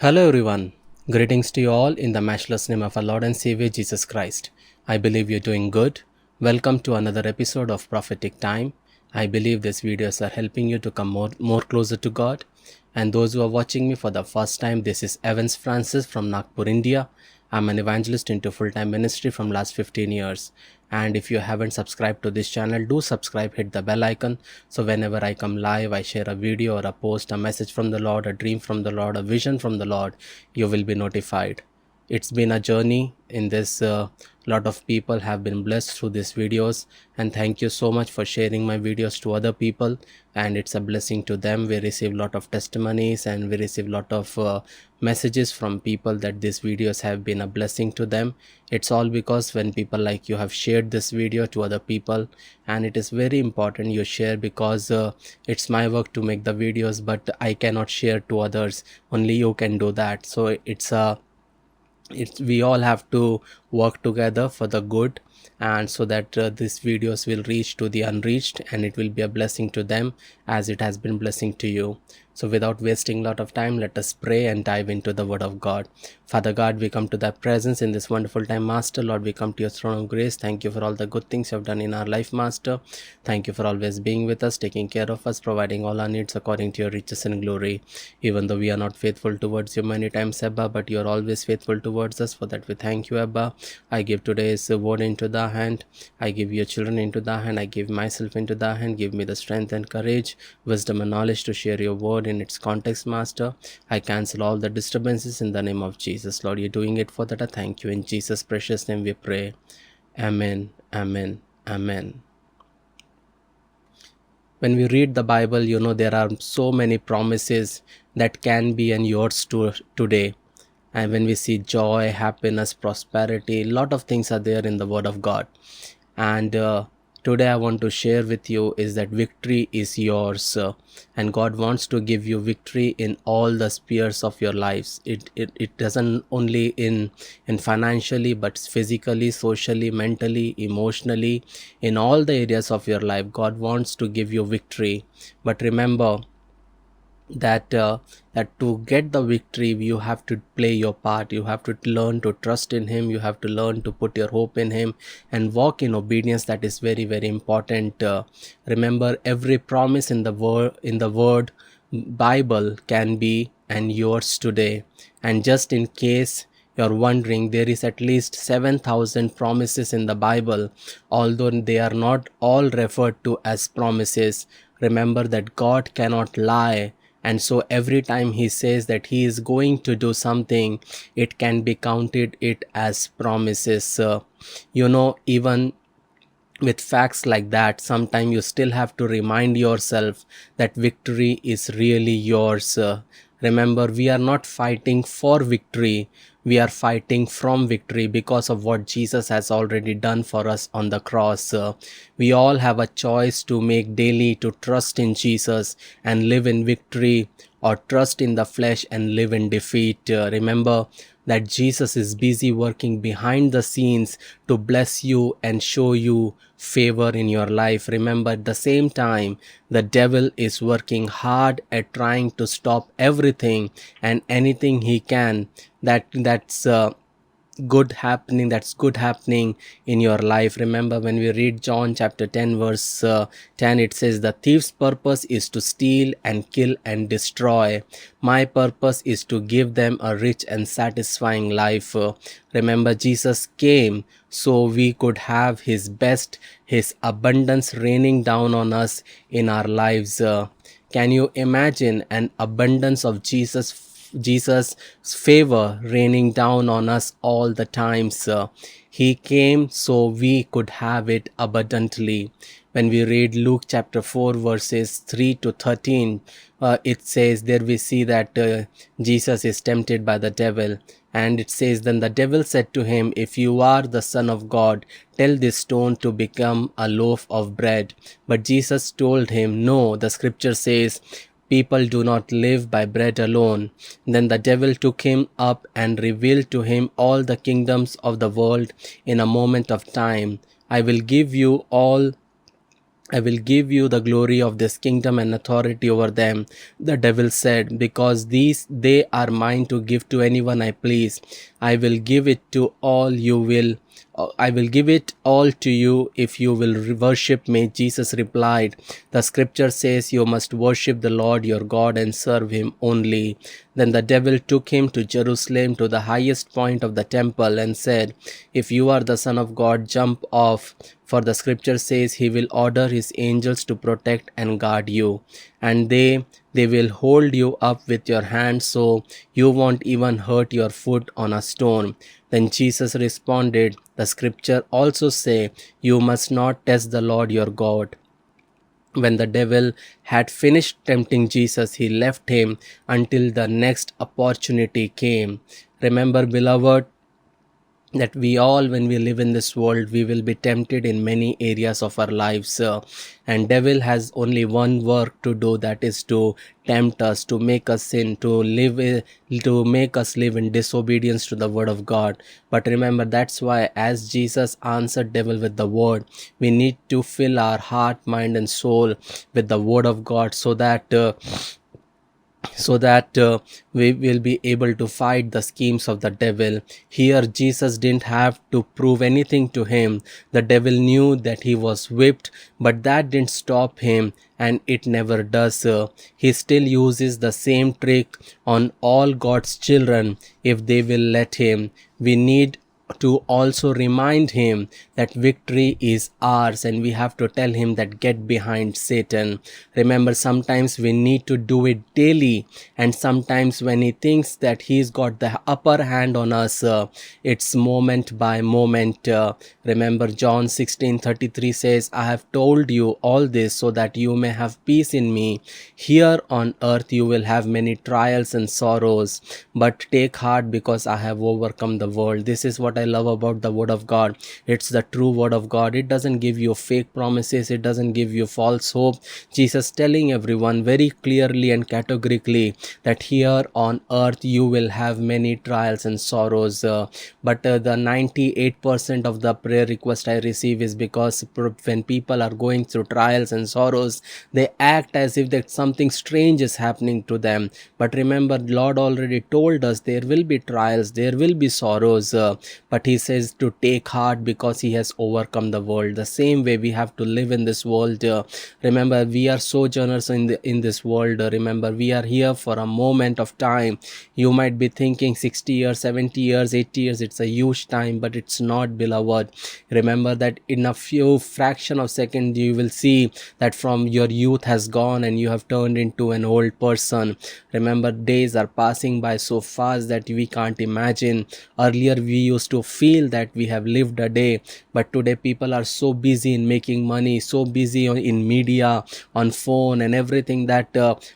Hello, everyone. Greetings to you all in the matchless name of our Lord and Savior Jesus Christ. I believe you're doing good. Welcome to another episode of Prophetic Time. I believe these videos are helping you to come more closer to God. And those who are watching me for the first time, this is Evans Francis from Nagpur, India. I'm an evangelist into full-time ministry from last 15 years. And if you haven't subscribed to this channel, do subscribe, hit the bell icon. So whenever I come live, I share a video or a post, a message from the Lord, a dream from the Lord, a vision from the Lord, you will be notified. It's been a journey in this. Lot of people have been blessed through these videos, and thank you so much for sharing my videos to other people, and it's a blessing to them. We receive a lot of testimonies and we receive a lot of messages from people that these videos have been a blessing to them. It's all because when people like you have shared this video to other people, and it is very important you share, because it's my work to make the videos, but I cannot share to others. Only you can do that. So we all have to work together for the good, and so that these videos will reach to the unreached, and it will be a blessing to them as it has been blessing to you. So without wasting a lot of time, let us pray and dive into the word of God. Father God, we come to thy presence in this wonderful time, Master. Lord, we come to your throne of grace. Thank you for all the good things you have done in our life, Master. Thank you for always being with us, taking care of us, providing all our needs according to your riches and glory. Even though we are not faithful towards you many times, Abba, but you are always faithful towards us. For that we thank you, Abba. I give today's word into the hand. I give your children into the hand. I give myself into the hand. Give me the strength and courage, wisdom and knowledge to share your word in its context, Master. I cancel all the disturbances in the name of Jesus. Lord, you're doing it. For that I thank you. In Jesus' precious name we pray. Amen. Amen. Amen. When we read the Bible, there are so many promises that can be and yours today. And when we see joy, happiness, prosperity, a lot of things are there in the word of God. And today I want to share with you is that victory is yours, and God wants to give you victory in all the spheres of your lives. It doesn't only in financially, but physically, socially, mentally, emotionally, in all the areas of your life. God wants to give you victory. But remember that to get the victory, you have to play your part. You have to learn to trust in him. You have to learn to put your hope in him and walk in obedience. That is very, very important. Remember, every promise in the word Bible can be and yours today. And just in case you're wondering, there is at least 7,000 promises in the Bible, although they are not all referred to as promises. Remember that God cannot lie, and so every time he says that he is going to do something, it can be counted it as promises. Even with facts like that, sometimes you still have to remind yourself that victory is really yours. Remember, we are not fighting for victory. We are fighting from victory because of what Jesus has already done for us on the cross. We all have a choice to make daily, to trust in Jesus and live in victory, or trust in the flesh and live in defeat. Remember that Jesus is busy working behind the scenes to bless you and show you favor in your life. Remember, at the same time, the devil is working hard at trying to stop everything and anything he can that's good happening in your life. Remember, when we read John chapter 10 verse 10, it says, the thief's purpose is to steal and kill and destroy. My purpose is to give them a rich and satisfying life. Remember, Jesus came so we could have his best, his abundance raining down on us in our lives. Can you imagine an abundance of Jesus' favor raining down on us all the times? He came so we could have it abundantly. When we read Luke chapter 4 verses 3 to 13, it says, there we see that Jesus is tempted by the devil. And it says, then the devil said to him, if you are the Son of God, tell this stone to become a loaf of bread. But Jesus told him, no, the scripture says, people do not live by bread alone. Then the devil took him up and revealed to him all the kingdoms of the world in a moment of time. I will give you all I will give you the glory of this kingdom and authority over them. The devil said, because these they are mine to give to anyone I please. I will give it to all you will. I will give it all to you if you will worship me. Jesus replied, the scripture says you must worship the Lord your God and serve him only. Then the devil took him to Jerusalem to the highest point of the temple and said, if you are the Son of God, jump off. For the scripture says he will order his angels to protect and guard you, and they will hold you up with your hands so you won't even hurt your foot on a stone. Then Jesus responded, the scripture also say, you must not test the Lord your God. When the devil had finished tempting Jesus, he left him until the next opportunity came. Remember, beloved, that we all, when we live in this world, we will be tempted in many areas of our lives, and devil has only one work to do, that is to tempt us, to make us sin, to make us live in disobedience to the word of God. But remember, that's why as Jesus answered devil with the word, we need to fill our heart, mind and soul with the word of God, so that we will be able to fight the schemes of the devil. Here Jesus didn't have to prove anything to him. The devil knew that he was whipped, but that didn't stop him, and it never does. He still uses the same trick on all God's children if they will let him. We need to also remind him that victory is ours, and we have to tell him that get behind Satan. Remember, sometimes we need to do it daily, and sometimes when he thinks that he's got the upper hand on us, it's moment by moment. Remember, John 16:33 says, I have told you all this so that you may have peace in me. Here on earth you will have many trials and sorrows, but take heart because I have overcome the world. This is what I love about the word of God. It's the true word of God. It doesn't give you fake promises, it doesn't give you false hope. Jesus telling everyone very clearly and categorically that here on earth you will have many trials and sorrows, but the 98% of the prayer request I receive is because when people are going through trials and sorrows, they act as if that something strange is happening to them. But remember, Lord already told us there will be trials, there will be sorrows, but he says to take heart because he has overcome the world. The same way we have to live in this world. Remember, we are sojourners in this world. Remember, we are here for a moment of time. You might be thinking 60 years, 70 years, 80 years, it's a huge time, but it's not, beloved. Remember that in a few fraction of second you will see that from your youth has gone and you have turned into an old person. Remember, days are passing by so fast that we can't imagine. Earlier we used to feel that we have lived a day, but today people are so busy in making money, so busy in media, on phone and everything, that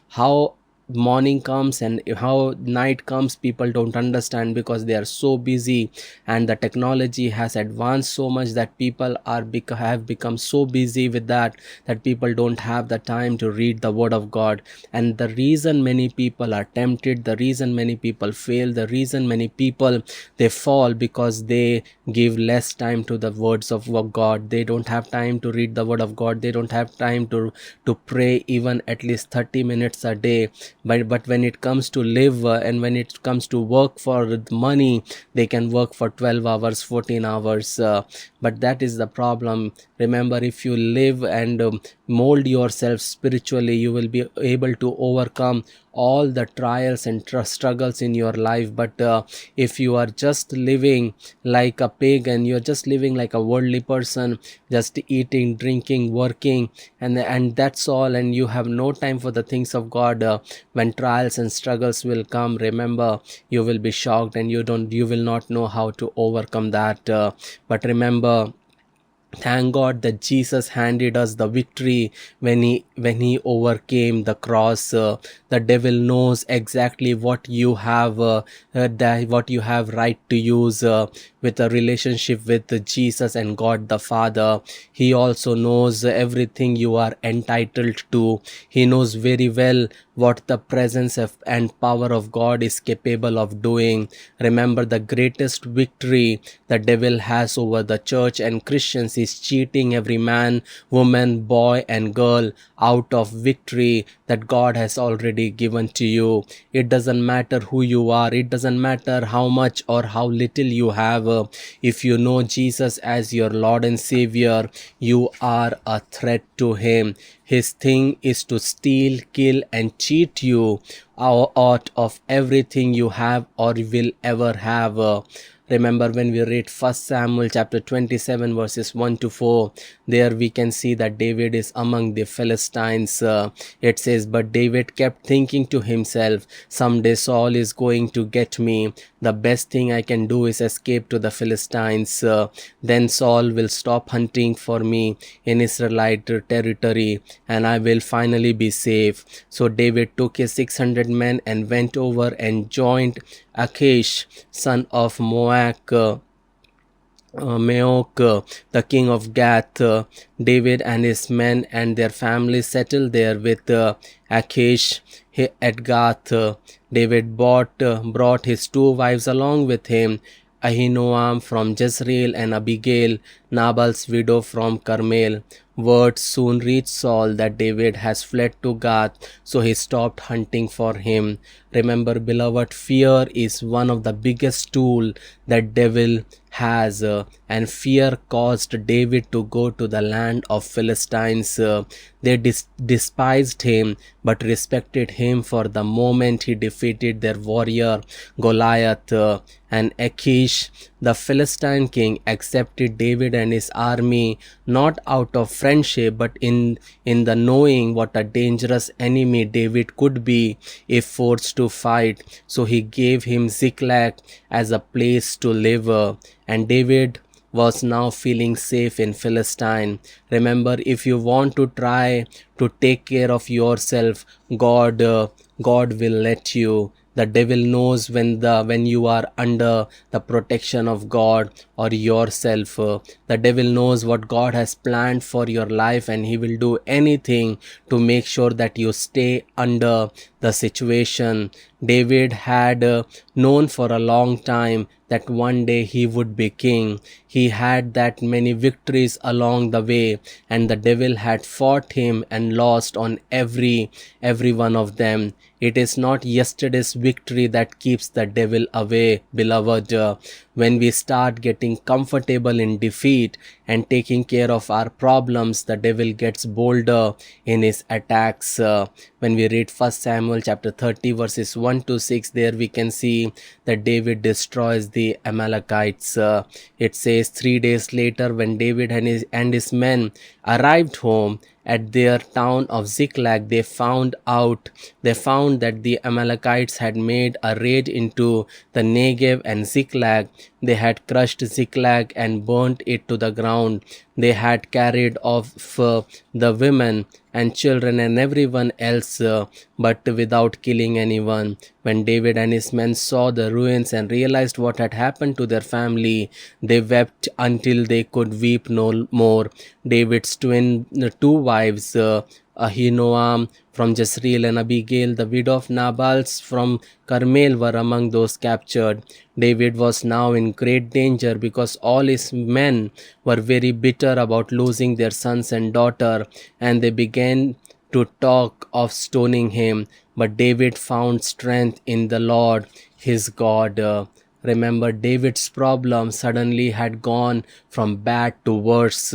how morning comes and how night comes, people don't understand because they are so busy, and the technology has advanced so much that people have become so busy with that people don't have the time to read the word of God. And the reason many people are tempted, the reason many people fail, the reason many people they fall, because they give less time to the words of God. They don't have time to read the word of God. They don't have time to pray even at least 30 minutes a day. But when it comes to live and when it comes to work for money, they can work for 12 hours, 14 hours, but that is the problem. Remember, if you live and mold yourself spiritually, you will be able to overcome all the trials and struggles in your life. But if you are just living like a pagan, you're just living like a worldly person, just eating, drinking, working, and that's all, and you have no time for the things of God, when trials and struggles will come, remember, you will be shocked and you will not know how to overcome that. But remember, thank God that Jesus handed us the victory when he overcame the cross. The devil knows exactly what you have what you have right to use with a relationship with Jesus and God the Father. He also knows everything you are entitled to. He knows very well what the presence of and power of God is capable of doing. Remember, the greatest victory the devil has over the church and Christians is cheating every man, woman, boy, and girl out of victory that God has already given to you. It doesn't matter who you are, it doesn't matter how much or how little you have. If you know Jesus as your Lord and Savior, you are a threat to Him. His thing is to steal, kill, and cheat you out of everything you have or will ever have. Remember, when we read 1 Samuel chapter 27 verses 1 to 4, there we can see that David is among the Philistines. It says, but David kept thinking to himself, someday Saul is going to get me. The best thing I can do is escape to the Philistines. Then Saul will stop hunting for me in Israelite territory and I will finally be safe. So David took his 600 men and went over and joined Achish, son of Maok, the king of Gath. David and his men and their families settled there with Achish at Gath. David brought his two wives along with him, Ahinoam from Jezreel and Abigail, Nabal's widow from Carmel. Word soon reached Saul that David has fled to Gath, so he stopped hunting for him. Remember, beloved, fear is one of the biggest tools that devil has, and fear caused David to go to the land of Philistines. They despised him but respected him for the moment he defeated their warrior Goliath. And Achish, the Philistine king, accepted David and his army not out of friendship but in the knowing what a dangerous enemy David could be if forced to fight. So he gave him Ziklag as a place to live, and David was now feeling safe in Philistine. Remember, if you want to try to take care of yourself, God will let you. The devil knows when you are under the protection of God or yourself. The devil knows what God has planned for your life, and he will do anything to make sure that you stay under the situation. David had known for a long time that one day he would be king. He had that many victories along the way, and the devil had fought him and lost on every one of them. It is not yesterday's victory that keeps the devil away, beloved. When we start getting comfortable in defeat and taking care of our problems, the devil gets bolder in his attacks. When we read 1 Samuel chapter 30 verses 1 to 6, there we can see that David destroys the Amalekites. It says, 3 days later, when David and his men arrived home at their town of Ziklag, they found that the Amalekites had made a raid into the Negev and Ziklag. They had crushed Ziklag and burnt it to the ground. They had carried off the women and children and everyone else, but without killing anyone. When David and his men saw the ruins and realized what had happened to their family, they wept until they could weep no more. David's two wives, Ahinoam from Jezreel and Abigail, the widow of Nabal from Carmel, were among those captured. David was now in great danger because all his men were very bitter about losing their sons and daughter, and they began to talk of stoning him. But David found strength in the Lord his God. Remember, David's problem suddenly had gone from bad to worse.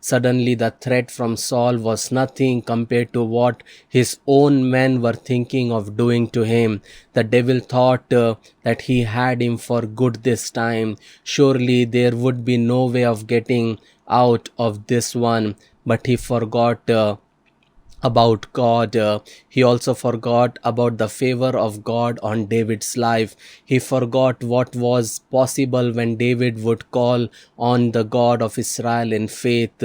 Suddenly, the threat from Saul was nothing compared to what his own men were thinking of doing to him. The devil thought that he had him for good this time. Surely there would be no way of getting out of this one. But he forgot about God. He also forgot about the favor of God on David's life. He forgot what was possible when David would call on the God of Israel in faith.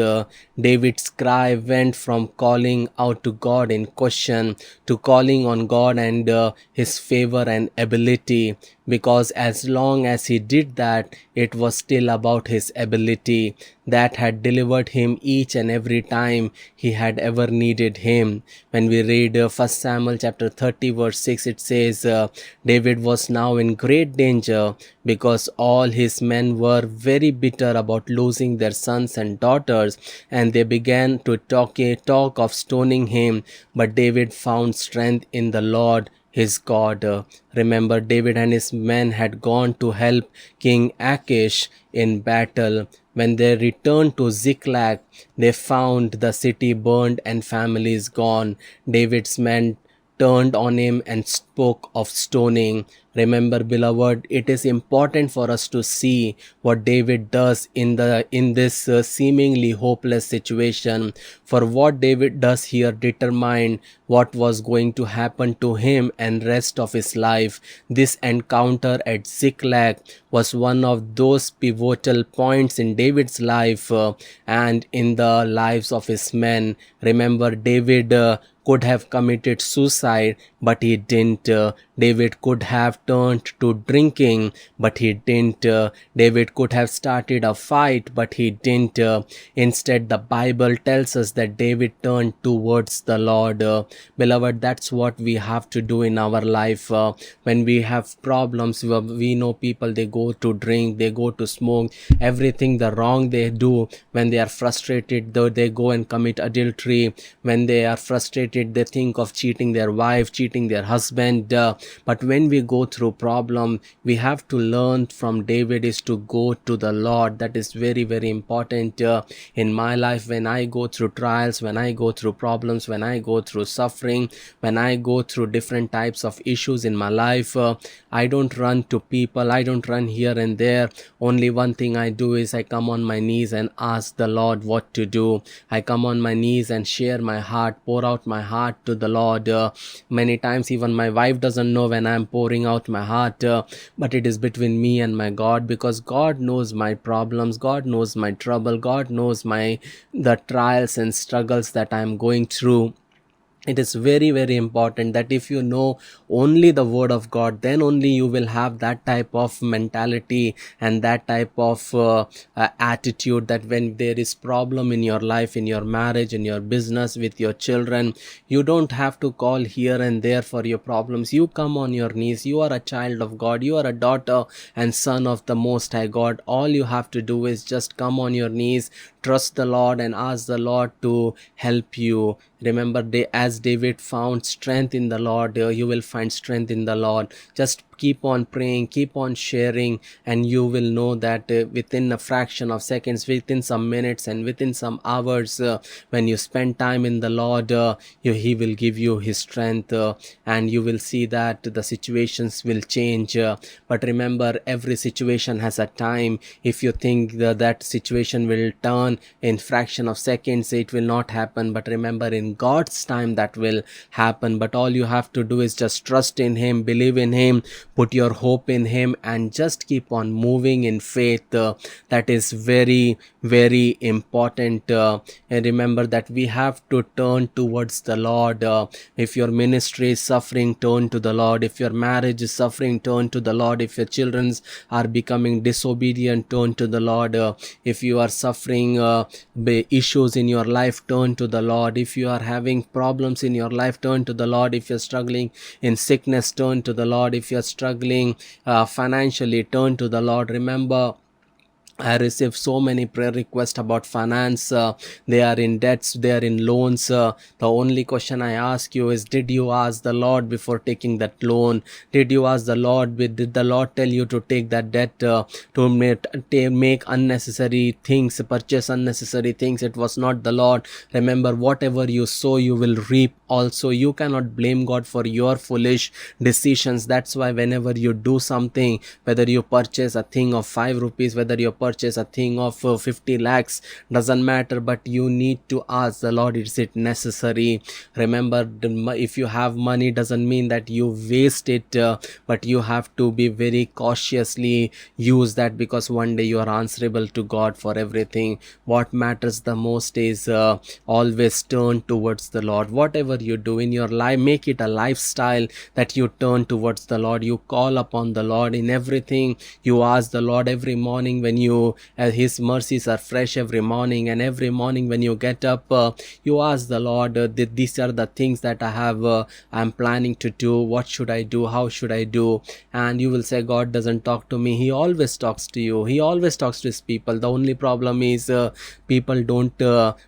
David's cry went from calling out to God in question to calling on God and his favor and ability. because as long as he did that, it was still about his ability that had delivered him each and every time he had ever needed him. When we read 1 Samuel chapter 30 verse 6, it says, David was now in great danger because all his men were very bitter about losing their sons and daughters, and they began to talk of stoning him. But David found strength in the Lord his God. Remember, David and his men had gone to help King Achish in battle. When they returned to Ziklag, they found the city burned and families gone. David's men turned on him and spoke of stoning. Remember, beloved, it is important for us to see what David does in this seemingly hopeless situation. For what David does here determined what was going to happen to him and rest of his life. This encounter at Ziklag was one of those pivotal points in David's life and in the lives of his men. Remember, David could have committed suicide, but he didn't. David could have turned to drinking, but he didn't. David could have started a fight, but he didn't. Instead, the Bible tells us that David turned towards the Lord. Beloved, that's what we have to do in our life. When we have problems, we know people, they go to drink, they go to smoke, everything the wrong they do. When they are frustrated, though, they go and commit adultery. When they are frustrated, they think of cheating their wife, cheating their husband. But when we go through problem, we have to learn from David is to go to the Lord. That is very, very important. In my life, when I go through trials, when I go through problems, when I go through suffering, when I go through different types of issues in my life, I don't run to people, I don't run here and there. Only one thing I do is I come on my knees and ask the Lord what to do. I come on my knees and share my heart, pour out my heart to the Lord. Many times even my wife doesn't know when I'm pouring out my heart, but it is between me and my God, because God knows my problems, God knows my trouble, God knows the trials and struggles that I'm going through. It is very, very important that if you know only the word of God, then only you will have that type of mentality and that type of attitude, that when there is problem in your life, in your marriage, in your business, with your children, you don't have to call here and there for your problems. You come on your knees. You are a child of God, you are a daughter and son of the Most High God. All you have to do is just come on your knees, trust the Lord, and ask the Lord to help you. Remember, as David found strength in the Lord, you will find strength in the Lord. Just keep on praying, keep on sharing, and you will know that within a fraction of seconds, within some minutes, and within some hours, when you spend time in the Lord, He will give you His strength, and you will see that the situations will change. But remember, every situation has a time. If you think that situation will turn in fraction of seconds, it will not happen. But remember, in God's time that will happen. But all you have to do is just trust in Him, believe in Him, put your hope in Him, and just keep on moving in faith. That is very, very important. And remember that we have to turn towards the Lord. If your ministry is suffering, turn to the Lord. If your marriage is suffering, turn to the Lord. If your children are becoming disobedient, turn to the Lord. If you are suffering issues in your life, turn to the Lord. If you are having problems in your life, turn to the Lord. If you're struggling in sickness, turn to the Lord. If you're struggling financially, turn to the Lord. Remember, I received so many prayer requests about finance. They are in debts, they are in loans. The only question I ask you is, did you ask the Lord before taking that loan? Did you ask the Lord? Did the Lord tell you to take that debt, to make unnecessary things, purchase unnecessary things? It was not the Lord. Remember, whatever you sow, you will reap also. You cannot blame God for your foolish decisions. That's why whenever you do something, whether you purchase a thing of 5 rupees, whether you purchase purchase a thing of 50 lakhs, doesn't matter, but you need to ask the Lord, is it necessary? Remember, if you have money doesn't mean that you waste it, but you have to be very cautiously use that, because one day you are answerable to God for everything. What matters the most is always turn towards the Lord. Whatever you do in your life, make it a lifestyle that you turn towards the Lord. You call upon the Lord in everything. You ask the Lord every morning when you his mercies are fresh every morning, and every morning when you get up, you ask the Lord, these are the things that I'm planning to do. What should I do? How should I do? And you will say, God doesn't talk to me. He always talks to you. He always talks to his people. The only problem is people don't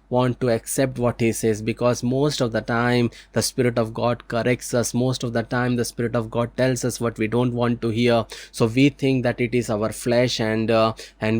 want to accept what he says, because most of the time the Spirit of God corrects us. Most of the time the Spirit of God tells us what we don't want to hear. So we think that it is our flesh, and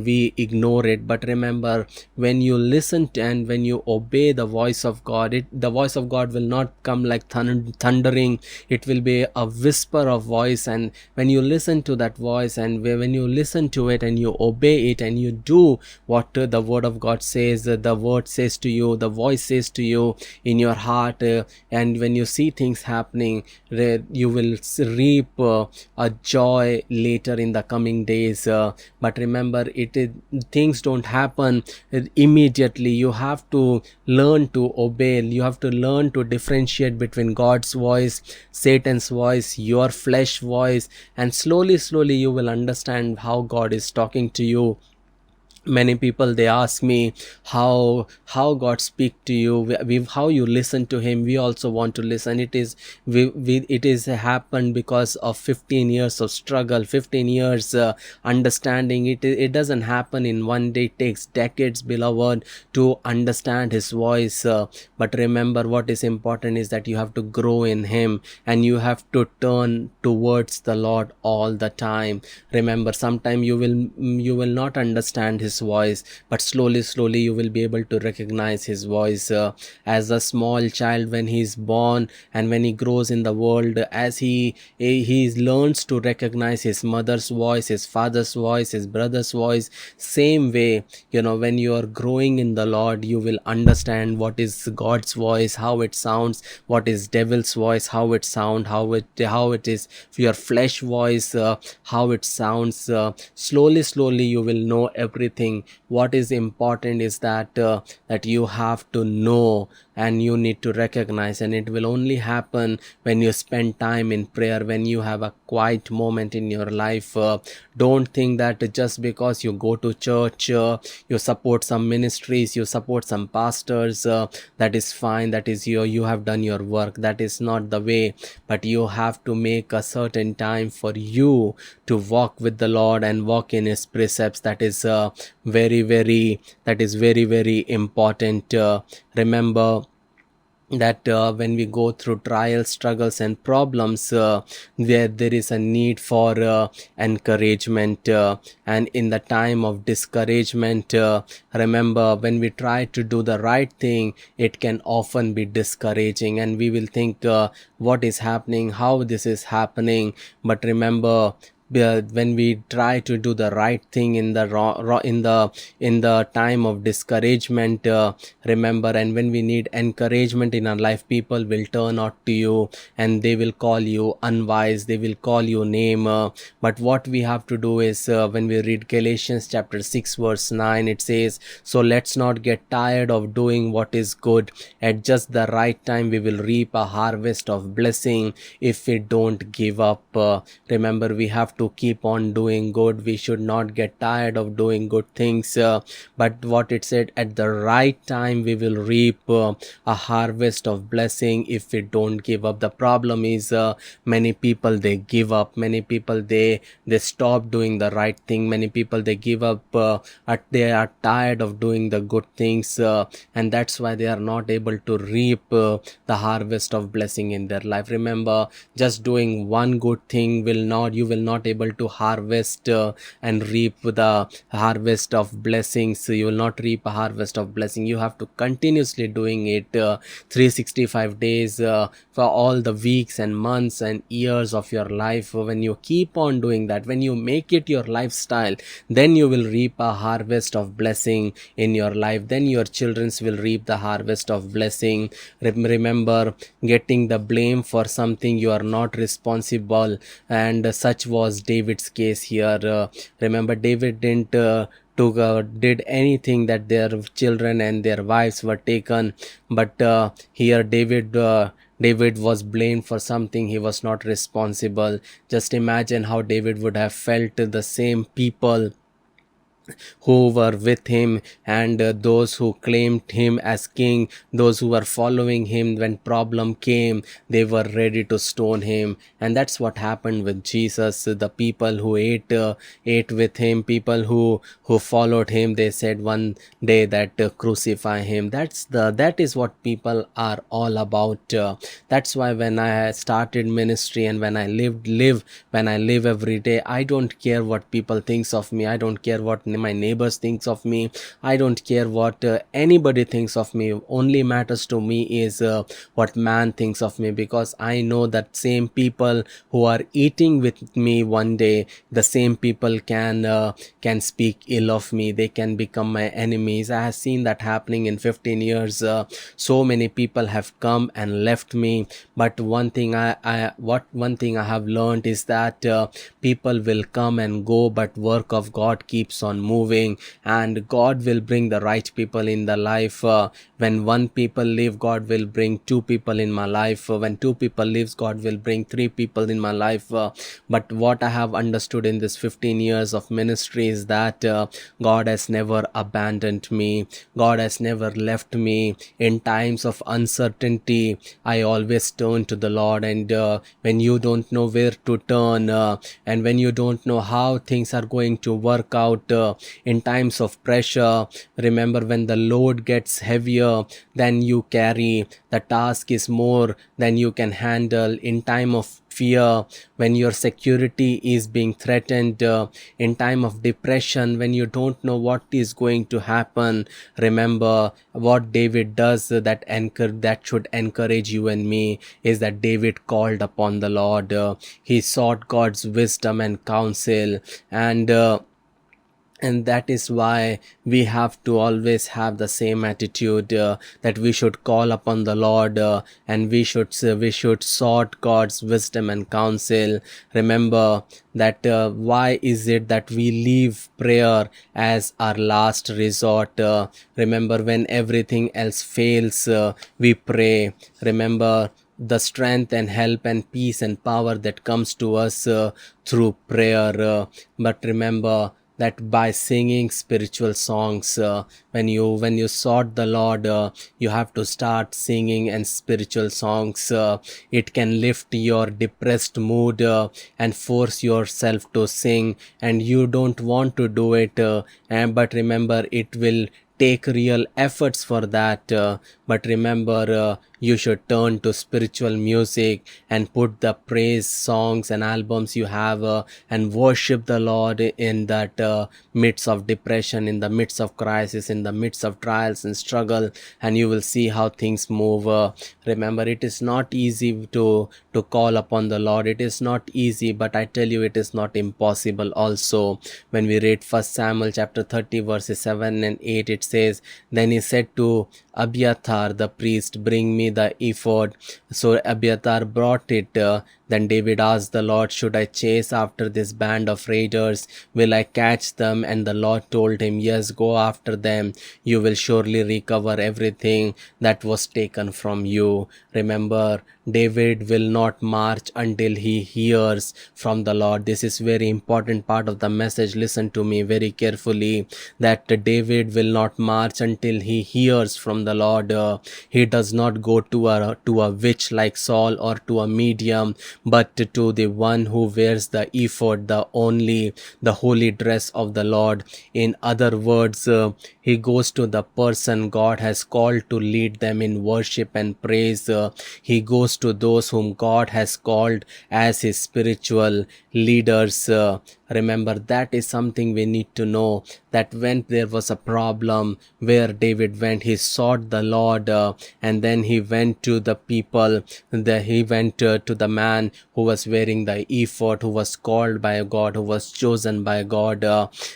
we ignore it. But remember, when you listen to, and when you obey the voice of God, the voice of God will not come like thundering. It will be a whisper of voice, and when you listen to that voice, and when you listen to it and you obey it and you do what the word of God says, the word says to you, the voice says to you in your heart, and when you see things happening, you will reap a joy later in the coming days. But remember, things don't happen immediately. You have to learn to obey. You have to learn to differentiate between God's voice, Satan's voice, your flesh voice, and slowly you will understand how God is talking to you. Many people, they ask me how God speak to you, how you listen to him. We also want to listen. It is happened because of 15 years of struggle, 15 years understanding. It doesn't happen in one day. It takes decades, beloved, to understand his voice. But remember, what is important is that you have to grow in him, and you have to turn towards the Lord all the time. Remember, sometime you will not understand his voice, but slowly you will be able to recognize his voice. As a small child, when he is born and when he grows in the world, as he learns to recognize his mother's voice, his father's voice, his brother's voice, same way, when you are growing in the Lord, you will understand what is God's voice, how it sounds, what is devil's voice, how it sound, how it is your flesh voice, how it sounds. Slowly you will know everything. What is important is that you have to know, and you need to recognize, and it will only happen when you spend time in prayer, when you have a quiet moment in your life. Don't think that just because you go to church, you support some ministries, you support some pastors, that is fine, that is you have done your work. That is not the way. But you have to make a certain time for you to walk with the Lord and walk in his precepts. That is very important. Remember that when we go through trials, struggles and problems, there is a need for encouragement, and in the time of discouragement, remember, when we try to do the right thing, it can often be discouraging, and we will think, what is happening, how this is happening. But remember, when we try to do the right thing in the time of discouragement, remember, and when we need encouragement in our life, people will turn out to you and they will call you unwise, they will call you name. But what we have to do is, when we read Galatians chapter 6 verse 9, it says, so let's not get tired of doing what is good. At just the right time we will reap a harvest of blessing if we don't give up. Remember, we have to keep on doing good. We should not get tired of doing good things. But what it said, at the right time we will reap a harvest of blessing if we don't give up. The problem is, many people, they give up. Many people, they stop doing the right thing. Many people, they give up. They are tired of doing the good things, and that's why they are not able to reap the harvest of blessing in their life. Remember, just doing one good thing you will not not able to harvest and reap the harvest of blessings. You will not reap a harvest of blessing. You have to continuously doing it 365 days for all the weeks and months and years of your life. When you keep on doing that, when you make it your lifestyle, then you will reap a harvest of blessing in your life. Then your children will reap the harvest of blessing. Remember, getting the blame for something you are not responsible, and such was David's case here. Remember, David didn't did anything that their children and their wives were taken, but here David was blamed for something he was not responsible. Just imagine how David would have felt. The same people who were with him, and those who claimed him as king, those who were following him, when problem came, they were ready to stone him. And that's what happened with Jesus. The people who ate with him, people who followed him, they said one day that crucify him. That is what people are all about. That's why when I started ministry, and when I live every day, I don't care what people thinks of me. I don't care what my neighbors thinks of me. I don't care what anybody thinks of me. Only matters to me is what man thinks of me, because I know that same people who are eating with me one day, the same people can speak ill of me. They can become my enemies. I have seen that happening in 15 years. So many people have come and left me, but one thing I have learned is that people will come and go, but work of God keeps on moving, and God will bring the right people in the life. When one people leave, God will bring two people in my life. When two people leaves, God will bring three people in my life. But what I have understood in this 15 years of ministry is that God has never abandoned me. God has never left me. In times of uncertainty, I always turn to the Lord. And when you don't know where to turn, and when you don't know how things are going to work out, in times of pressure, remember, when the load gets heavier than you carry, the task is more than you can handle. In time of fear, when your security is being threatened, in time of depression, when you don't know what is going to happen, remember what David does, that should encourage you and me, is that David called upon the Lord. He sought God's wisdom and counsel, and that is why we have to always have the same attitude, that we should call upon the Lord, and we should sought God's wisdom and counsel. Remember that why is it that we leave prayer as our last resort? Remember, when everything else fails, we pray. Remember the strength and help and peace and power that comes to us through prayer. But remember that by singing spiritual songs, when you sought the Lord, you have to start singing and spiritual songs. It can lift your depressed mood and force yourself to sing, and you don't want to do it, but remember, it will take real efforts for that. But remember, you should turn to spiritual music and put the praise songs and albums you have, and worship the Lord in that midst of depression, in the midst of crisis, in the midst of trials and struggle, and you will see how things move. Remember, it is not easy to call upon the Lord. It is not easy, but I tell you, it is not impossible also. When we read 1 Samuel chapter 30 verses 7 and 8, it says, "Then he said to Abiathar the priest, bring me the ephod." So Abiathar brought it. Then David asked the Lord, "Should I chase after this band of raiders? Will I catch them?" And the Lord told him, "Yes, go after them. You will surely recover everything that was taken from you." Remember, David will not march until he hears from the Lord. This is very important part of the message. Listen to me very carefully, that David will not march until he hears from the Lord. He does not go to a witch like Saul, or to a medium, but to the one who wears the ephod, the holy dress of the Lord. In other words, he goes to the person God has called to lead them in worship and praise. He goes to those whom God has called as his spiritual leaders. Remember, that is something we need to know, that when there was a problem, where David went, he sought the Lord, and then he went to the people. He went to the man who was wearing the ephod, who was called by God, who was chosen by God.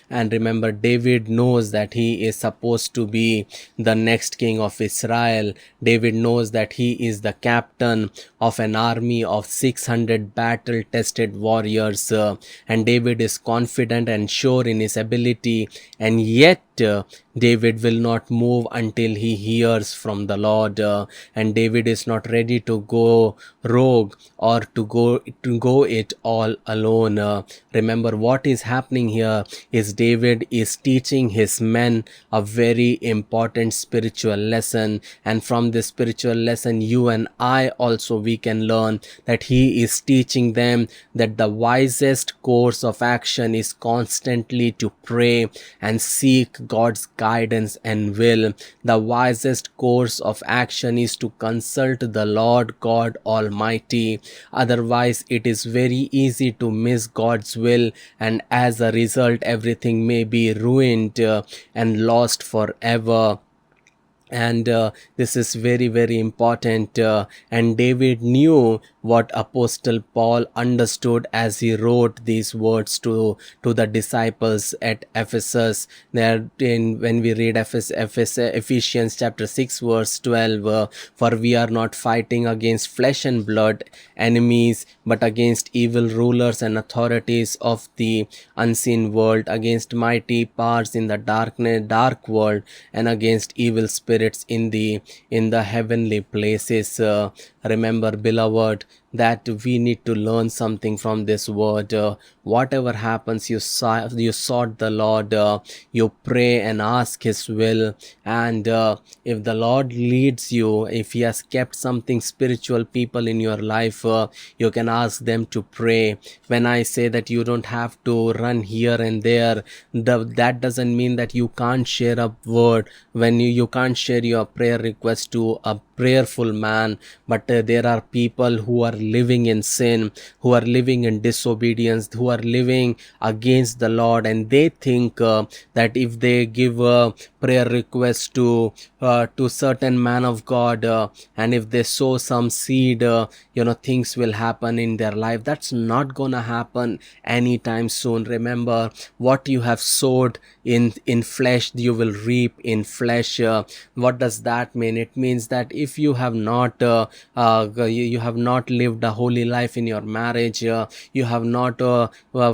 And remember, David knows that he is supposed to be the next king of Israel. David knows that he is the captain of an army of 600 battle tested warriors, and David is confident and sure in his ability, and yet David will not move until he hears from the Lord, and David is not ready to go rogue or to go it all alone. Remember, what is happening here is David is teaching his men a very important spiritual lesson, and from this spiritual lesson, you and I also we can learn that he is teaching them that the wisest course of action is constantly to pray and seek God's guidance and will. The wisest course of action is to consult the Lord God Almighty. Otherwise, it is very easy to miss God's will, and as a result, everything may be ruined and lost forever. And this is very very important, and David knew what Apostle Paul understood as he wrote these words to the disciples at Ephesus. There, when we read Ephesians chapter 6 verse 12, for we are not fighting against flesh and blood enemies, but against evil rulers and authorities of the unseen world, against mighty powers in the dark world, and against evil spirits in the heavenly places. Remember, beloved, that we need to learn something from this word. Whatever happens, you sought the Lord, you pray and ask his will, and if the Lord leads you, if he has kept something spiritual people in your life, you can ask them to pray. When I say that you don't have to run here and there, that doesn't mean that you can't share a word. When you can't share your prayer request to a prayerful man, but there are people who are living in sin, who are living in disobedience, who are living against the Lord, and they think that if they give a prayer request to certain man of God, and if they sow some seed, things will happen in their life. That's not gonna happen anytime soon. Remember, what you have sowed in flesh, you will reap in flesh. What does that mean? It means that if you have not you have not lived a holy life in your marriage, you have not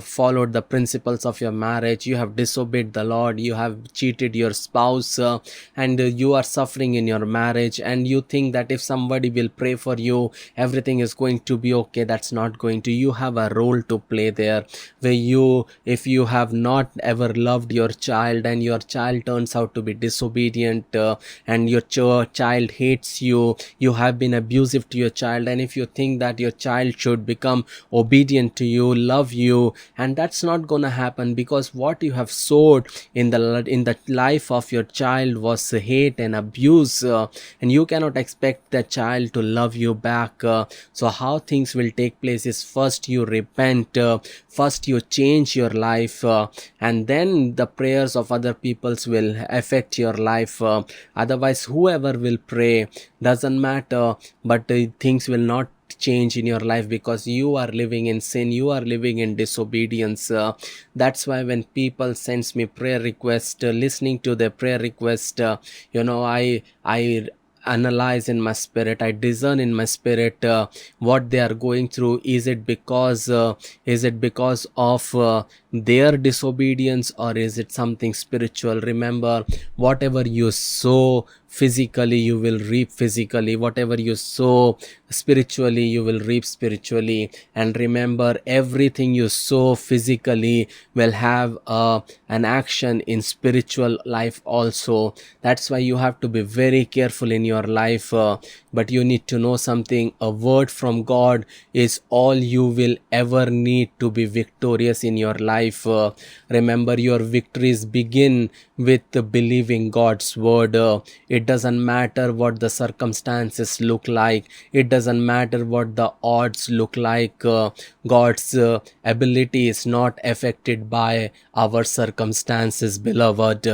followed the principles of your marriage, you have disobeyed the Lord, you have cheated your spouse, and you are suffering in your marriage, and you think that if somebody will pray for you, everything is going to be okay. That's not going to. You have a role to play there, where if you have not ever loved your child, and your child turns out to be disobedient, and your child hates you, you have been abusive to your child, and if you think that your child should become obedient to you, love you, and that's not gonna happen, because what you have sowed in the life of your child was hate and abuse, and you cannot expect the child to love you back. So how things will take place is, first you repent, first you change your life, and then the prayers of other peoples will affect your life. Otherwise, whoever will pray, doesn't matter, but things will not change in your life, because you are living in sin, you are living in disobedience. That's why when people sends me prayer request, listening to their prayer request, I analyze in my spirit, I discern in my spirit what they are going through. Is it because of their disobedience, or is it something spiritual? Remember, whatever you sow physically, you will reap physically. Whatever you sow spiritually, you will reap spiritually. And remember, everything you sow physically will have an action in spiritual life also. That's why you have to be very careful in your life. But you need to know something: a word from God is all you will ever need to be victorious in your life. Remember, your victories begin with believing God's word. It doesn't matter what the circumstances look like, it doesn't matter what the odds look like. God's ability is not affected by our circumstances, beloved.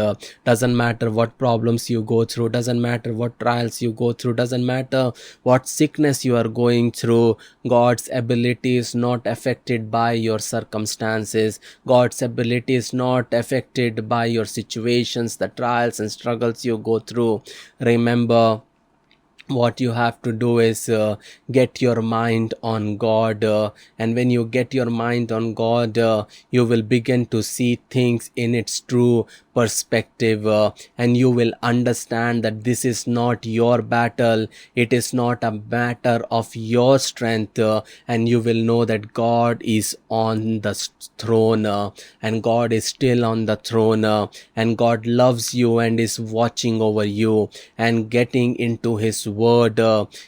Doesn't matter what problems you go through, doesn't matter what trials you go through, doesn't matter what sickness you are going through. God's ability is not affected by your circumstances. God's ability is not affected by your situations, the trials and struggles you go through. Remember, what you have to do is get your mind on God, and when you get your mind on God, you will begin to see things in its true perspective, and you will understand that this is not your battle, it is not a matter of your strength, and you will know that God is on the throne, and God is still on the throne, and God loves you and is watching over you. And getting into his word,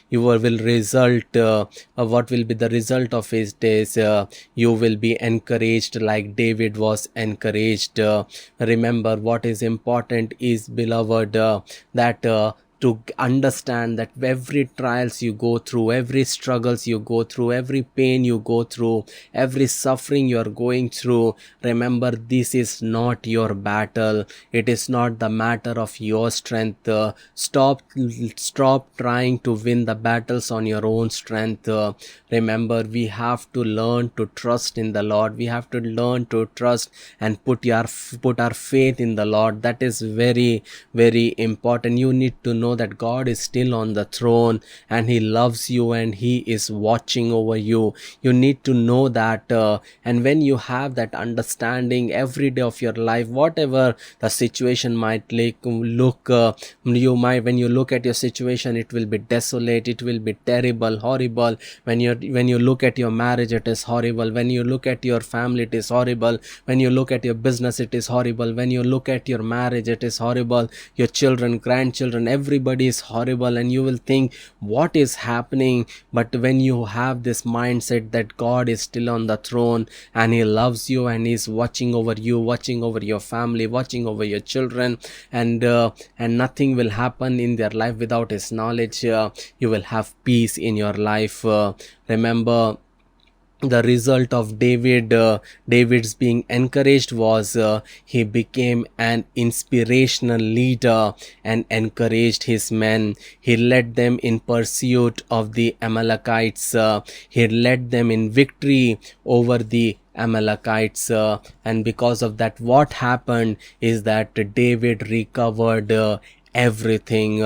you will result, what will be the result of his days? You will be encouraged like David was encouraged. Remember, what is important is, beloved, that to understand that every trials you go through, every struggles you go through, every pain you go through, every suffering you are going through, remember, this is not your battle. It is not the matter of your strength. Stop trying to win the battles on your own strength. Remember, we have to learn to trust in the Lord. We have to learn to trust and put our faith in the Lord. That is very, very important. You need to know that God is still on the throne, and he loves you, and he is watching over you. You need to know that, and when you have that understanding every day of your life, whatever the situation might look, when you look at your situation, it will be desolate, it will be terrible, horrible. When you look at your marriage, it is horrible. When you look at your family, it is horrible. When you look at your business, it is horrible. When you look at your marriage, it is horrible. Your children, grandchildren, everybody is horrible, and you will think, what is happening? But when you have this mindset that God is still on the throne, and he loves you, and he is watching over you, watching over your family, watching over your children, and nothing will happen in their life without his knowledge, you will have peace in your life. Remember, the result of David's being encouraged was, he became an inspirational leader and encouraged his men. He led them in pursuit of the Amalekites. He led them in victory over the Amalekites, and because of that, what happened is that David recovered everything.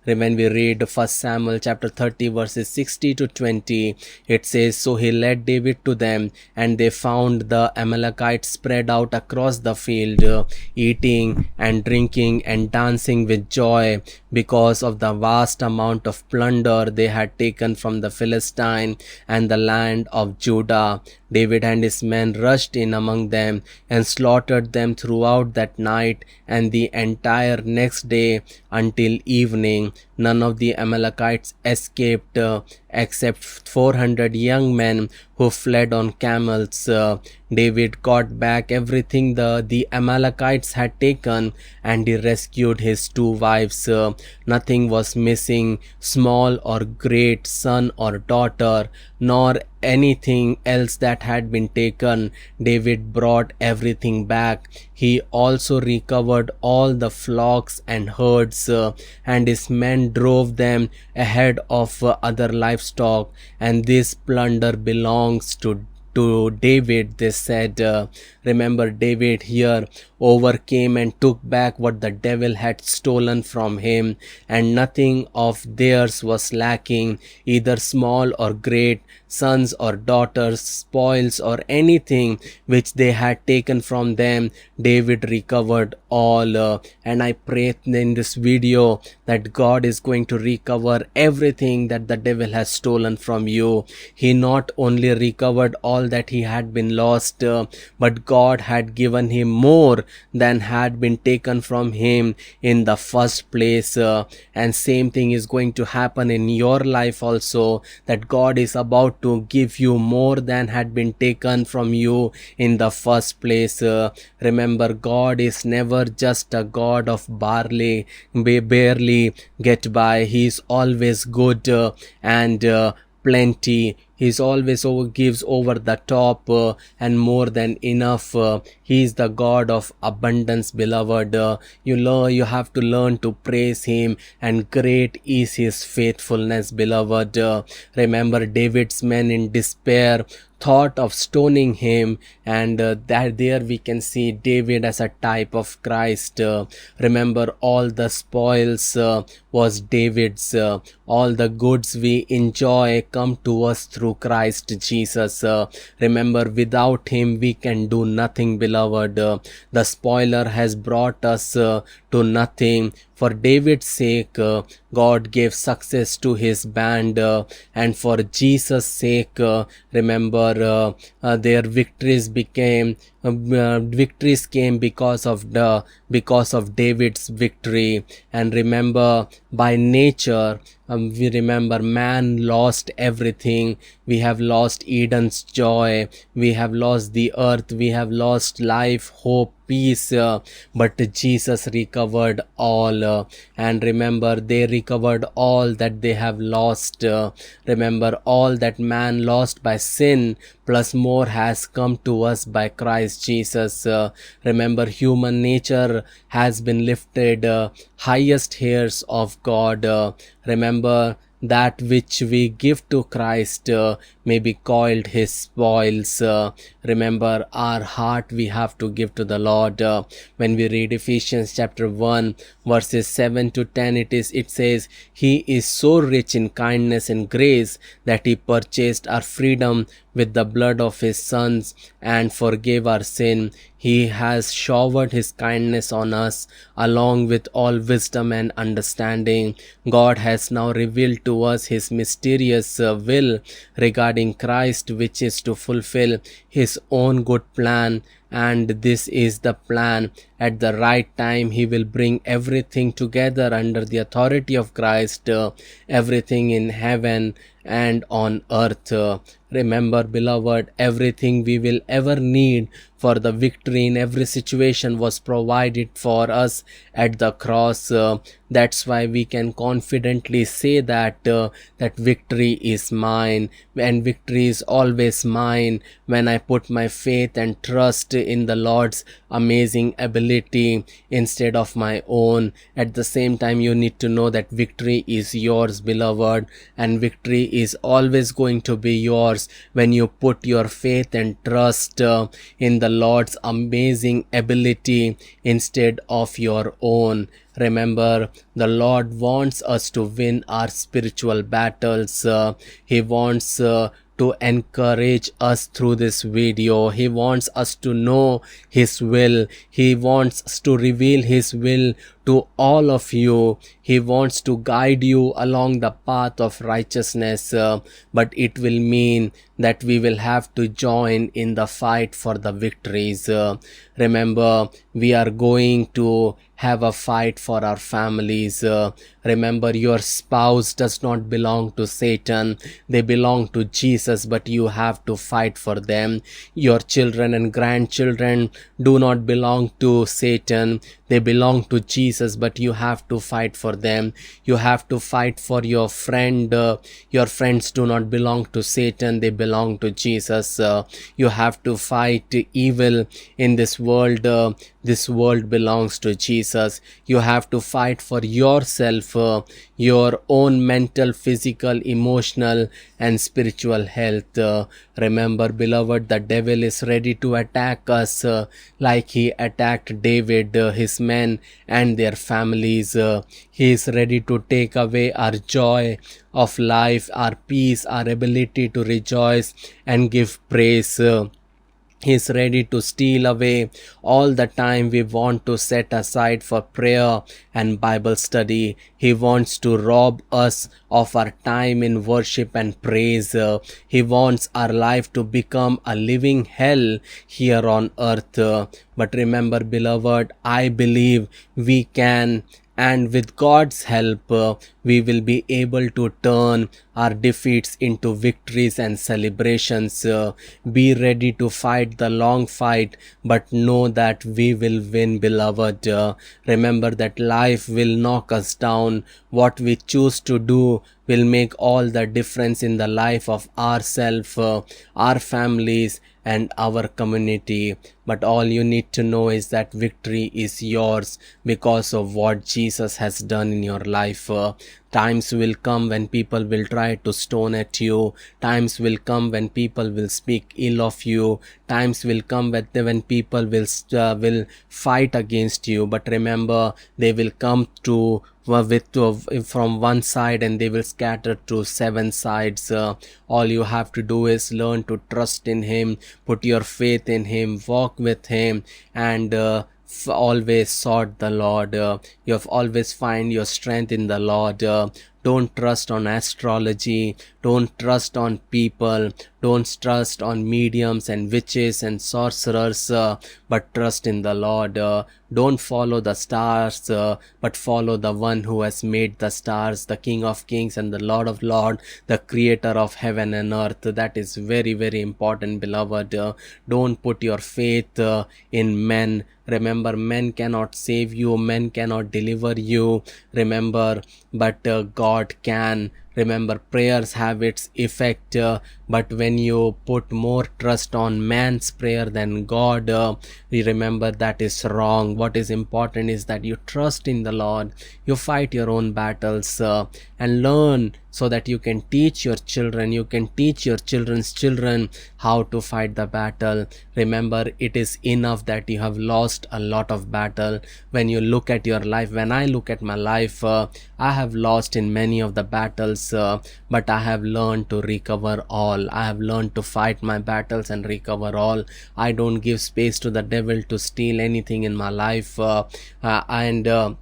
When we read 1 Samuel chapter 30 verses 60 to 20, it says, so he led David to them, and they found the Amalekites spread out across the field, eating and drinking and dancing with joy because of the vast amount of plunder they had taken from the Philistine and the land of Judah. David and his men rushed in among them and slaughtered them throughout that night and the entire next day until evening. None of the Amalekites escaped, except 400 young men who fled on camels. David got back everything the Amalekites had taken, and he rescued his 2 wives. Nothing was missing, small or great, son or daughter, nor anything else that had been taken. David brought everything back. He also recovered all the flocks and herds, and his men drove them ahead of other livestock, and this plunder belongs to to David, they said, remember, David here overcame and took back what the devil had stolen from him, and nothing of theirs was lacking, either small or great, sons or daughters, spoils or anything which they had taken from them. David recovered all. And I pray in this video that God is going to recover everything that the devil has stolen from you. He not only recovered all that he had been lost, but God had given him more than had been taken from him in the first place. And same thing is going to happen in your life also, that God is about to give you more than had been taken from you in the first place. Remember, God is never just a God of barely get by. He is always good, and plenty. He's always gives over the top, and more than enough. He is the God of abundance, beloved. You have to learn to praise him, and great is his faithfulness, beloved. Remember, David's men in despair thought of stoning him, and that there we can see David as a type of Christ. Remember, all the spoils was David's. All the goods we enjoy come to us through Christ Jesus. Remember, without him we can do nothing, beloved. The spoiler has brought us to nothing. For David's sake, God gave success to his band, and for Jesus' sake, remember, their victories came because of David's victory. And remember, by nature, we remember man lost everything. We have lost Eden's joy, we have lost the earth, we have lost life, hope, peace, but Jesus recovered all. And remember, they recovered all that they have lost. Remember, all that man lost by sin plus more has come to us by Christ Jesus. Remember, human nature has been lifted, highest hairs of God. Remember, that which we give to Christ may be called his spoils. Remember, our heart we have to give to the Lord. When we read Ephesians chapter 1 verses 7 to 10, it says, he is so rich in kindness and grace that he purchased our freedom with the blood of his sons and forgave our sin. He has showered his kindness on us along with all wisdom and understanding. God has now revealed to us his mysterious will regarding Christ, which is to fulfill his own good plan. And this is the plan. At the right time, he will bring everything together under the authority of Christ, everything in heaven and on earth. Remember, beloved, everything we will ever need for the victory in every situation was provided for us at the cross. That's why we can confidently say that that victory is mine, and victory is always mine when I put my faith and trust in the Lord's amazing ability instead of my own. At the same time, you need to know that victory is yours, beloved, and victory is always going to be yours when you put your faith and trust in the Lord's amazing ability instead of your own. Remember, the Lord wants us to win our spiritual battles. He wants to encourage us through this video. He wants us to know his will. He wants us to reveal his will to all of you. He wants to guide you along the path of righteousness, but it will mean that we will have to join in the fight for the victories. Remember, we are going to have a fight for our families. Remember, your spouse does not belong to Satan. They belong to Jesus, but you have to fight for them. Your children and grandchildren do not belong to Satan. they belong to Jesus, but you have to fight for them. You have to fight for your friend. Your friends do not belong to Satan, they belong to Jesus. You have to fight evil in this world. This world belongs to Jesus. You have to fight for yourself, your own mental, physical, emotional, and spiritual health. Remember, beloved, the devil is ready to attack us like he attacked David, his men, and their families. He is ready to take away our joy of life, our peace, our ability to rejoice and give praise. He is ready to steal away all the time we want to set aside for prayer and Bible study. He wants to rob us of our time in worship and praise. He wants our life to become a living hell here on earth. But remember, beloved, I believe we can, and with God's help, we will be able to turn our defeats into victories and celebrations. Be ready to fight the long fight, but know that we will win, beloved. Remember that life will knock us down. What we choose to do will make all the difference in the life of ourselves, our families, and our community. But all you need to know is that victory is yours because of what Jesus has done in your life. Times will come when people will try to stone at you. Times will come when people will speak ill of you. Times will come when people will fight against you. But remember, they will come to from one side and they will scatter to seven sides. All you have to do is learn to trust in Him, put your faith in Him, walk with Him, and always sought the Lord. You have always find your strength in the Lord. Don't trust on astrology. Don't trust on people. Don't trust on mediums and witches and sorcerers, but trust in the Lord. Don't follow the stars, but follow the one who has made the stars, the King of Kings and the Lord of Lords, the creator of heaven and earth. That is very, very important, beloved. Don't put your faith in men. Remember, men cannot save you, men cannot deliver you. Remember, but God can. Remember, prayers have its effect, but when you put more trust on man's prayer than God, we remember that is wrong. What is important is that you trust in the Lord, you fight your own battles, and learn so that you can teach your children, you can teach your children's children how to fight the battle. Remember, it is enough that you have lost a lot of battle. When you look at your life, when I look at my life, I have lost in many of the battles, but I have learned to recover all. I have learned to fight my battles and recover all. I don't give space to the devil to steal anything in my life, and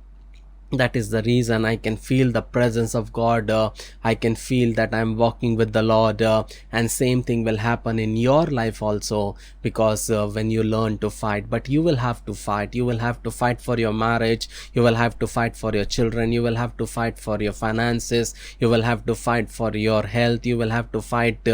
that is the reason I can feel the presence of God. I can feel that I'm walking with the Lord, and same thing will happen in your life also, because when you learn to fight. But you will have to fight. You will have to fight for your marriage. You will have to fight for your children. You will have to fight for your finances. You will have to fight for your health. You will have to fight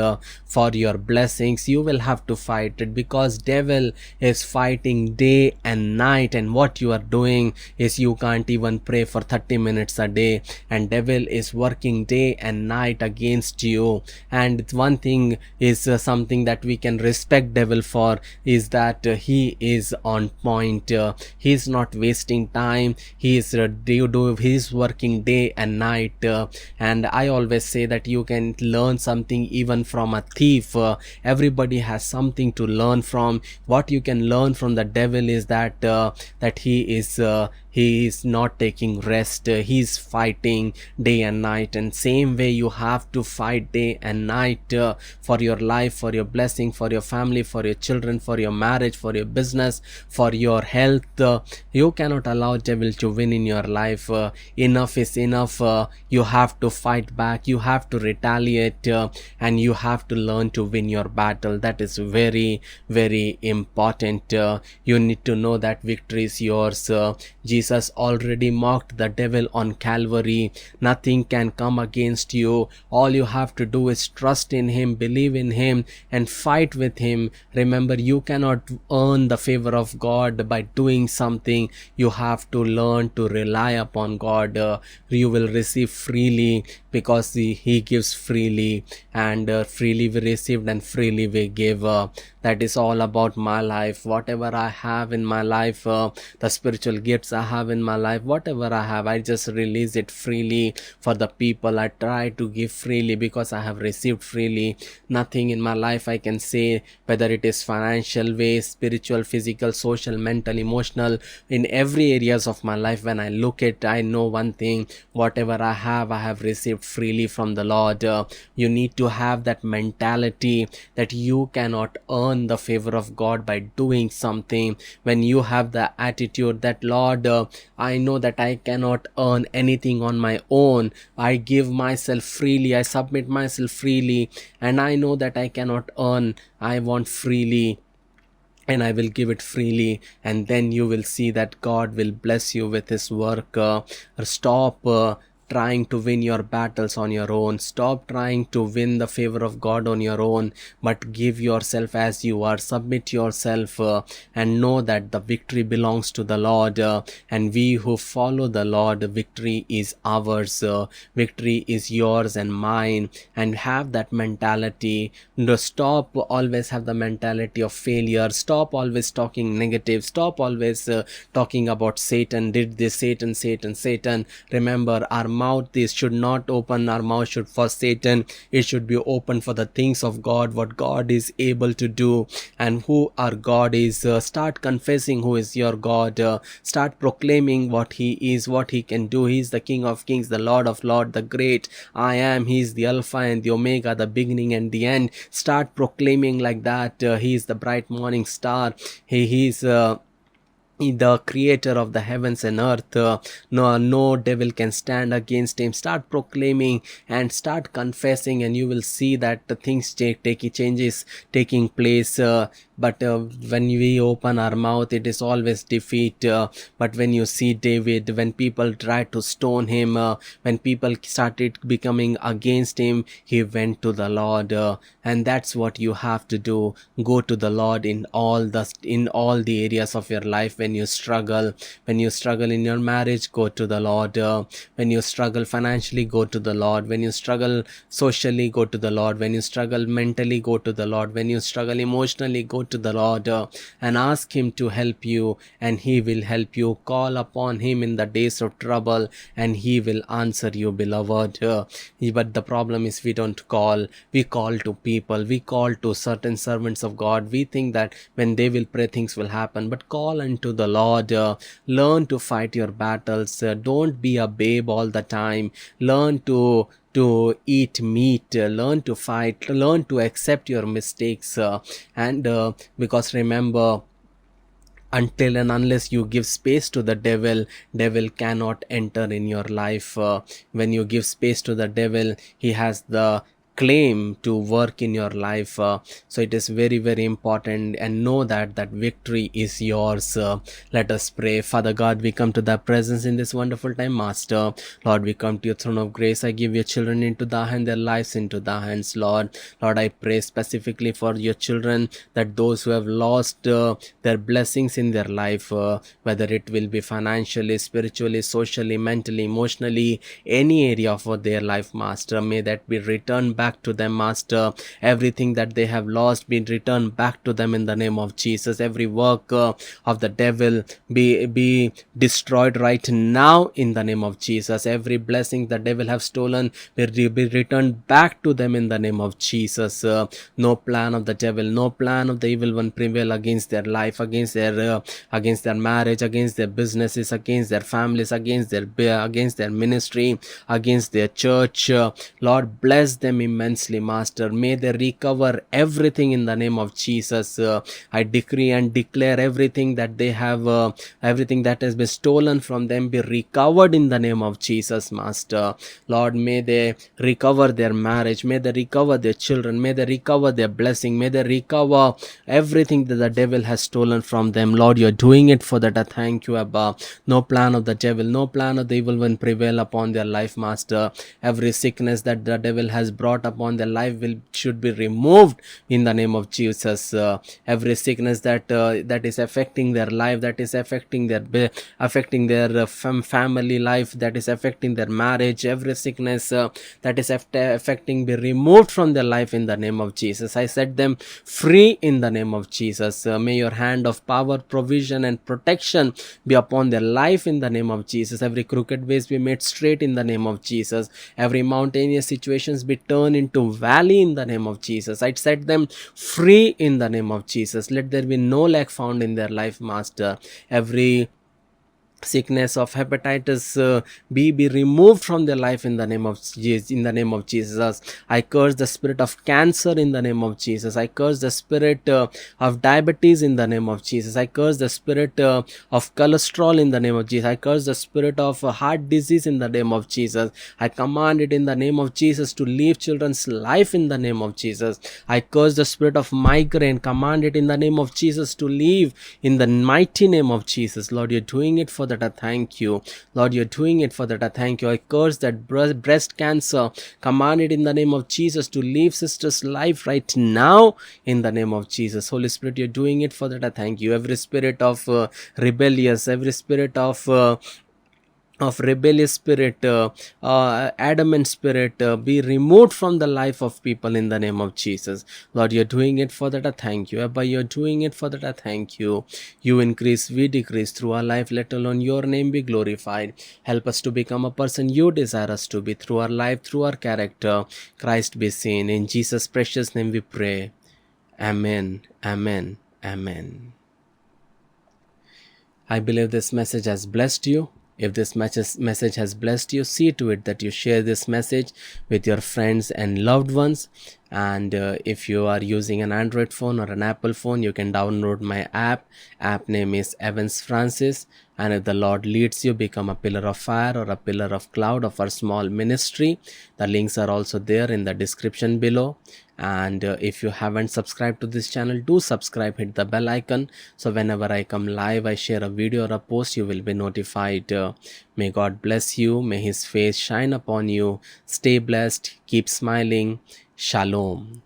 for your blessings. You will have to fight it, because devil is fighting day and night, and what you are doing is you can't even pray for 30 minutes a day, and devil is working day and night against you. And one thing is something that we can respect devil for is that he is on point. He is not wasting time. He is he's working day and night. And I always say that you can learn something even from a thief. Everybody has something to learn from. What you can learn from the devil is that he is not taking rest. He is fighting day and night, and same way you have to fight day and night for your life, for your blessing, for your family, for your children, for your marriage, for your business, for your health. You cannot allow devil to win in your life. Enough is enough. You have to fight back. You have to retaliate, and you have to learn to win your battle. That is very, very important. You need to know that victory is yours. Jesus Jesus already mocked the devil on Calvary. Nothing can come against you. All you have to do is trust in him, believe in him, and fight with him. Remember, you cannot earn the favor of God by doing something. You have to learn to rely upon God. You will receive freely, because he gives freely, and freely we received and freely we give. That is all about my life. Whatever I have in my life, the spiritual gifts I have in my life, whatever I have, I just release it freely for the people. I try to give freely because I have received freely. Nothing in my life I can say, whether it is financial way, spiritual, physical, social, mental, emotional, in every areas of my life. When I look at, I know one thing: whatever I have received freely from the Lord. You need to have that mentality that you cannot earn the favor of God by doing something. When you have the attitude that, Lord, I know that I cannot earn anything on my own, I give myself freely, I submit myself freely, and I know that I cannot earn, I want freely, and I will give it freely. And then you will see that God will bless you with his work. Stop trying to win your battles on your own. Stop trying to win the favor of God on your own, but give yourself as you are. Submit yourself, and know that the victory belongs to the Lord. And we who follow the Lord, victory is ours. Victory is yours and mine. And have that mentality. No, stop always have the mentality of failure. Stop always talking negative. Stop always talking about Satan did this, Satan. Remember, our mouth should not open. Our mouth should for Satan. It should be open for the things of God, what God is able to do, and who our God is. Start confessing who is your God. Start proclaiming what he is, what he can do. He is the King of Kings, the Lord of Lords, the great I am. He is the Alpha and the Omega, the beginning and the end. Start proclaiming like that. He is the bright morning star. He is the creator of the heavens and earth. No devil can stand against him. Start proclaiming and start confessing, and you will see that the things changes taking place. But when we open our mouth, it is always defeat. But when you see David, when people tried to stone him, when people started becoming against him, he went to the Lord. And that's what you have to do. Go to the Lord in all the areas of your life. When you struggle in your marriage, go to the Lord. When you struggle financially, go to the Lord. When you struggle socially, go to the Lord. When you struggle mentally, go to the Lord. When you struggle emotionally, go to the Lord, and ask him to help you, and he will help you. Call upon him in the days of trouble, and he will answer you, beloved. But the problem is, we don't call. We call to people. We call to certain servants of God. We think that when they will pray, things will happen. But call unto the Lord. Learn to fight your battles. Don't be a babe all the time. Learn to eat meat, learn to fight, learn to accept your mistakes, and because remember, until and unless you give space to the devil cannot enter in your life. When you give space to the devil, he has the claim to work in your life. So it is very, very important, and know that victory is yours. Let us pray. Father God, we come to thy presence in this wonderful time, Master. Lord, we come to your throne of grace. I give your children into thy hand, their lives into thy hands, Lord. I pray specifically for your children, that those who have lost their blessings in their life, whether it will be financially, spiritually, socially, mentally, emotionally, any area of their life, Master, may that be returned back to them, Master. Everything that they have lost be returned back to them in the name of Jesus. Every work of the devil be destroyed right now in the name of Jesus. Every blessing the devil have stolen will be returned back to them in the name of Jesus. No plan of the devil, no plan of the evil one prevail against their life, against their marriage, against their businesses, against their families, against their ministry, against their church. Lord, bless them immensely, Master. May they recover everything in the name of Jesus. I decree and declare everything that they have, everything that has been stolen from them be recovered in the name of Jesus, Master. Lord, may they recover their marriage, may they recover their children, may they recover their blessing, may they recover everything that the devil has stolen from them. Lord, you're doing it for that. I thank you, Abba. No plan of the devil, no plan of the evil one prevail upon their life, Master. Every sickness that the devil has brought upon their life should be removed in the name of Jesus. Every sickness that is affecting their life, that is affecting their family life, that is affecting their marriage, every sickness that is affecting be removed from their life in the name of Jesus. I set them free in the name of Jesus. May your hand of power, provision and protection be upon their life in the name of Jesus. Every crooked ways be made straight in the name of Jesus. Every mountainous situations be turned into valley in the name of Jesus. I set them free in the name of Jesus. Let there be no lack found in their life, Master. Every sickness of hepatitis B be removed from their life in the name of Jesus. In the name of Jesus, I curse the spirit of cancer in the name of Jesus. I curse the spirit of diabetes in the name of Jesus. I curse the spirit of cholesterol in the name of Jesus. I curse the spirit of heart disease in the name of Jesus. I command it in the name of Jesus to leave children's life in the name of Jesus. I curse the spirit of migraine, command it in the name of Jesus to leave in the mighty name of Jesus. Lord, you're doing it for that. I thank you. Lord, you're doing it for that. I thank you. I curse that breast cancer, command it in the name of Jesus to leave sister's life right now in the name of Jesus. Holy Spirit, you're doing it for that. I thank you. Every spirit of rebellious, every spirit of rebellious spirit, adamant spirit, be removed from the life of people in the name of Jesus. Lord, you're doing it for that. I thank you. Abba, you're doing it for that. I thank you. You increase, we decrease through our life, let alone your name be glorified. Help us to become a person you desire us to be through our life, through our character. Christ be seen. In Jesus' precious name we pray. Amen. Amen. Amen. I believe this message has blessed you. If this message has blessed you, see to it that you share this message with your friends and loved ones. And if you are using an Android phone or an Apple phone, you can download my app. App name is Evans Francis. And if the Lord leads you, become a pillar of fire or a pillar of cloud of our small ministry. The links are also there in the description below. And if you haven't subscribed to this channel, do subscribe, hit the bell icon, so whenever I come live, I share a video or a post, you will be notified. May God bless you. May his face shine upon you. Stay blessed. Keep smiling. Shalom.